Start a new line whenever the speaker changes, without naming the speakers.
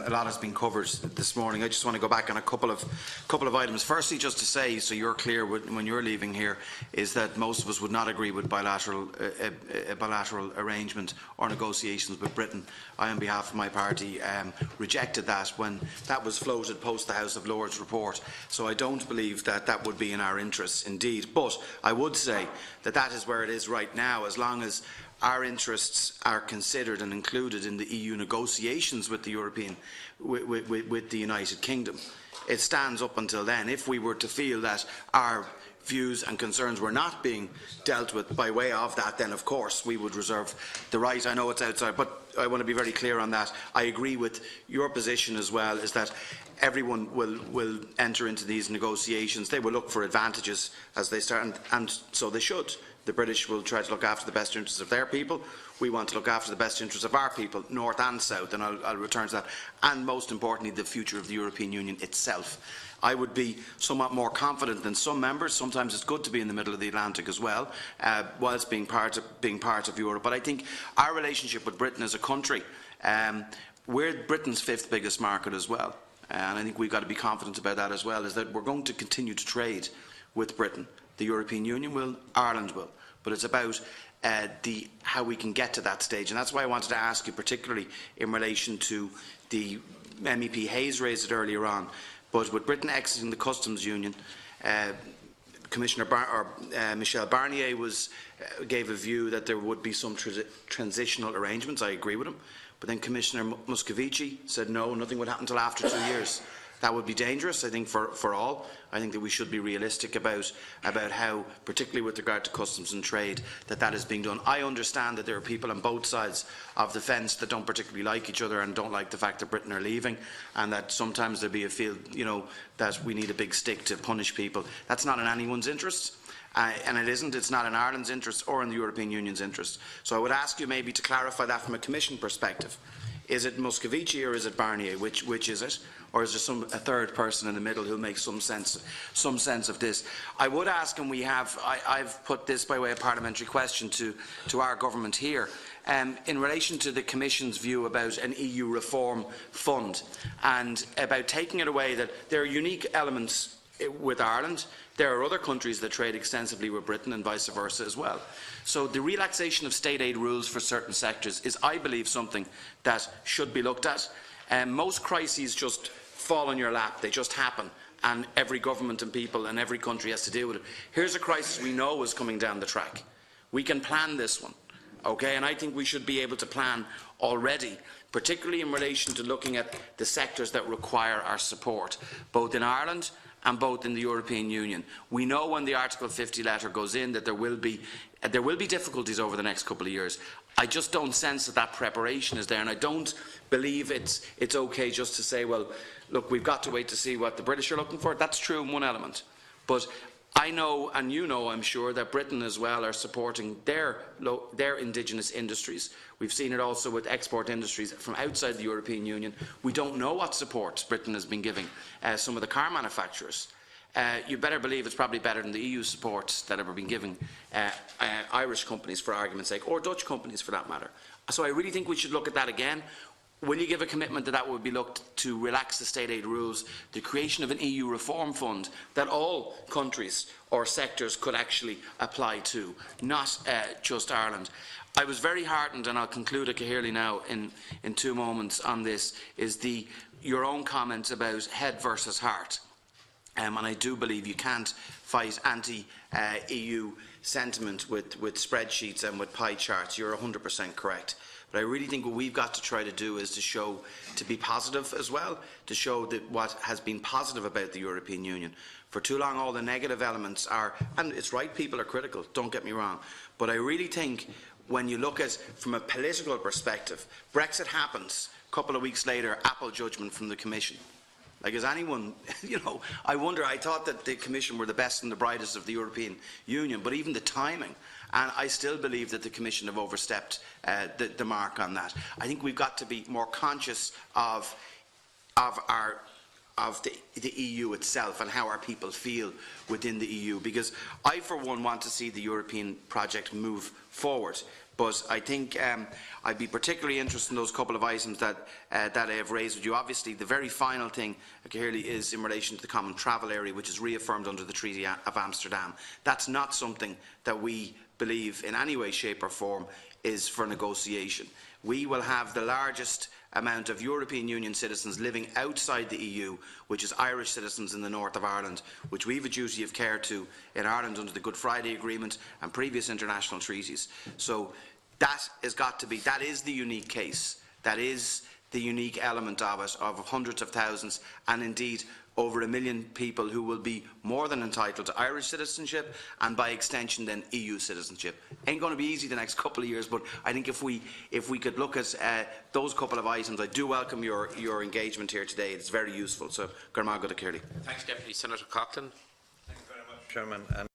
A lot has been covered this morning. I just want to go back on a couple of items. Firstly, just to say, so you're clear when you're leaving here, is that most of us would not agree with bilateral arrangement or negotiations with Britain. I, on behalf of my party, rejected that when that was floated post the House of Lords report. So I don't believe that that would be in our interests indeed. But I would say that that is where it is right now, as long as our interests are considered and included in the EU negotiations with the with the United Kingdom. It stands up until then. If we were to feel that our views and concerns were not being dealt with by way of that, then of course we would reserve the right. I know it's outside, but I want to be very clear on that. I agree with your position as well, is that everyone will enter into these negotiations. They will look for advantages as they start, and so they should. The British will try to look after the best interests of their people. We want to look after the best interests of our people, north and south, and I'll return to that. And most importantly, the future of the European Union itself. I would be somewhat more confident than some members. Sometimes it's good to be in the middle of the Atlantic as well, whilst being part of Europe. But I think our relationship with Britain as a country, we're Britain's 5th biggest market as well. And I think we've got to be confident about that as well, is that we're going to continue to trade with Britain. The European Union will, Ireland will, but it's about how we can get to that stage. And that's why I wanted to ask you, particularly in relation to the MEP Hayes raised it earlier on, but with Britain exiting the customs union, Commissioner Michel Barnier gave a view that there would be some transitional arrangements. I agree with him. But then Commissioner Moscovici said no, nothing would happen until after 2 years. That would be dangerous, I think, for all. I think that we should be realistic about how, particularly with regard to customs and trade, that is being done. I understand that there are people on both sides of the fence that don't particularly like each other and don't like the fact that Britain are leaving, and that sometimes there'll be a feel, that we need a big stick to punish people. That's not in anyone's interest. And it isn't. It's not in Ireland's interest or in the European Union's interest. So I would ask you maybe to clarify that from a Commission perspective. Is it Moscovici or is it Barnier? Which is it? Or is there a third person in the middle who makes some sense of this? I would ask, and I've put this by way of parliamentary question to our government here, in relation to the Commission's view about an EU reform fund and about taking it away, that there are unique elements with Ireland. There are other countries that trade extensively with Britain and vice versa as well. So the relaxation of state aid rules for certain sectors is, I believe, something that should be looked at. Most crises just fall on your lap. They just happen. And every government and people and every country has to deal with it. Here's a crisis we know is coming down the track. We can plan this one. Okay? And I think we should be able to plan already, particularly in relation to looking at the sectors that require our support, both in Ireland and both in the European Union. We know when the Article 50 letter goes in that there will be difficulties over the next couple of years. I just don't sense that preparation is there, and I don't believe it's okay just to say, well, look, we've got to wait to see what the British are looking for. That's true in one element. But I know, and you know, I'm sure, that Britain as well are supporting their indigenous industries. We've seen it also with export industries from outside the European Union. We don't know what support Britain has been giving some of the car manufacturers. You better believe it's probably better than the EU supports that have been giving Irish companies, for argument's sake, or Dutch companies for that matter. So I really think we should look at that again. Will you give a commitment that would be looked to relax the state aid rules, the creation of an EU reform fund that all countries or sectors could actually apply to, not just Ireland? I was very heartened, and I'll conclude it coherently now in 2 moments on this, is your own comments about head versus heart. And I do believe you can't fight anti-EU sentiment with spreadsheets and with pie charts. You're 100% correct. But I really think what we've got to try to do is to be positive as well, to show that what has been positive about the European Union. For too long, all the negative elements are, and it's right, people are critical, don't get me wrong, but I really think when you look at, from a political perspective, Brexit happens, a couple of weeks later, Apple judgment from the Commission. Like, is anyone, I wonder, I thought that the Commission were the best and the brightest of the European Union, but even the timing, and I still believe that the Commission have overstepped the mark on that. I think we've got to be more conscious of the EU itself and how our people feel within the EU, because I, for one, want to see the European project move forward. But I think I'd be particularly interested in those couple of items that I have raised with you. Obviously, the very final thing, clearly, is in relation to the common travel area, which is reaffirmed under the Treaty of Amsterdam. That's not something that we believe in any way, shape or form is for negotiation. We will have the largest amount of European Union citizens living outside the EU, which is Irish citizens in the north of Ireland, which we have a duty of care to in Ireland under the Good Friday Agreement and previous international treaties. So that is the unique case. That is the unique element of it, of hundreds of thousands, and indeed over 1 million people who will be more than entitled to Irish citizenship and by extension then EU citizenship. Ain't going to be easy the next couple of years, but I think if we could look at those couple of items, I do welcome your engagement here today. It's very useful. So, Garmagod O'Kearley.
Thanks, Deputy Senator Coughlin.
Thank you very much, Chairman.